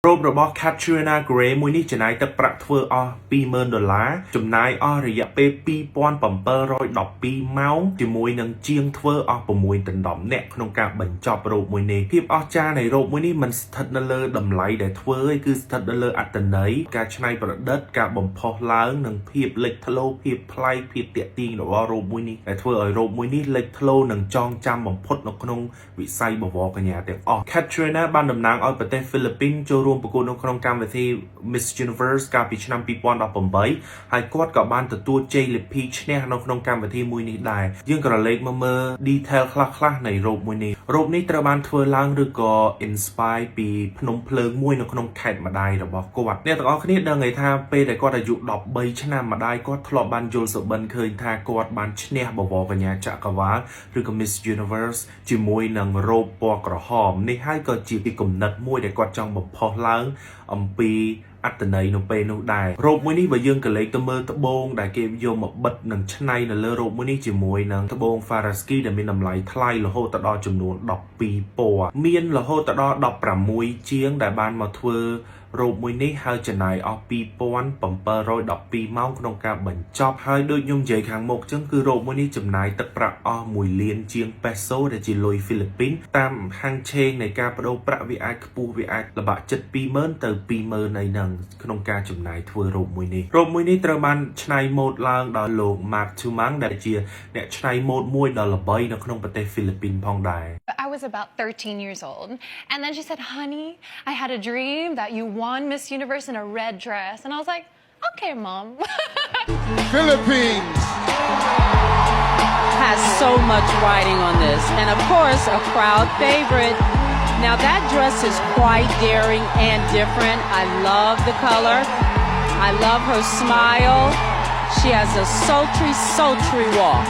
รูปរបស់ Katrina Gray មួយនេះចំណាយទឹកប្រាក់ធ្វើអស់$20,000ចំណាយអស់រយៈពេល2712ម៉ោងជាមួយនឹងជាងធ្វើអស់6ដណ្ដប់អ្នកក្នុងការបញ្ចប់រោគមួយនេះភាពអស្ចារ្យនៃរោគមួយនេះមិនស្ថិតនៅលើតម្លៃដែលធ្វើទេគឺស្ថិតនៅលើអត្ថន័យការច្នៃប្រឌិតការបំផុសឡើងនិងភាពលេចធ្លោភាពប្លែកភាពទាក់ទាញរបស់រោគមួយនេះដែលធ្វើឲ្យរោគមួយនេះលេចធ្លោនិងចងចាំបំផុតនៅក្នុងវិស័យបវរកញ្ញាទាំងអស់ Katrina បានតំណាងឲ្យប្រទេសហ្វីលីពីនចូលរួមប្រកួតនៅក្នុងកម្មវិធី Miss Universe កាលពីឆ្នាំ2018ហើយគាត់ក៏បានទទួលជ័យលាភីឈ្នះនៅក្នុងកម្មវិធីមួយនេះដែរយើងក៏លេខមកមើល detail ខ្លះៗនៃរោគមួយនេះរោគនេះត្រូវបានធ្វើឡើងឬក៏ inspire ពីភ្នំភ្លើងមួយនៅក្នុងខេត្តម្ដាយរបស់គាត់អ្នកទាំងអស់គ្នាដឹងហើយថាពេលដែលគាត់អាយុ13ឆ្នាំម្ដាយគាត់ធ្លាប់បានយល់សុបិនឃើញថាគាត់បានឈ្នះបវរកញ្ញាចក្រវាឡឬក៏ Miss Universe ជាមួយនឹងរោគពណ៌ក្រហមនេះហើយក៏ជាពីគំនិតមួយដែលគាត់ចង់បំផុសឡើងអំពីអត្តន័យនៅពេលនោះដែររោគមួយនេះបើយើងក៏លេខទៅមើលត្បូងដែលគេយកមកបិទនិងច្នៃនៅលើរោគមួយនេះជាមួយនឹងត្បូង Swarovski ដែលមានតម្លៃថ្លៃរហូតដល់ចំនួន12ពណ៌មានរហូតដល់16ជាងដែលបានមកធ្វើរោគមួយនេះហើយចំណាយអស់2712ម៉ោងក្នុងការបញ្ចប់ហើយដូចខ្ញុំនិយាយខាងមុខចឹងគឺរោគមួយនេះចំណាយទឹកប្រាក់អស់1លានជាងពេសូដែលជាលុយហ្វីលីពីនតាមហាងឆេងនៃការបដូរប្រាក់វាអាចខ្ពស់វាអាចល្បាក់ចិត្ត20,000ទៅ20,000អីហ្នឹងក្នុងការចំណាយធ្វើរោគមួយនេះត្រូវបានច្នៃម៉ូដឡើងដោយលោក Mark Tumang ដែលជាអ្នកច្នៃម៉ូដមួយដ៏ល្បីនៅក្នុងប្រទេសហ្វីលីពីនផងដែរ I was about 13 years old and then she said honey I had a dream that you won Miss Universe in a red dress and I was like okay mom Philippines has so much riding on this and of course a crowd favorite now that dress is quite daring and different I love the color I love her smile she has a sultry walk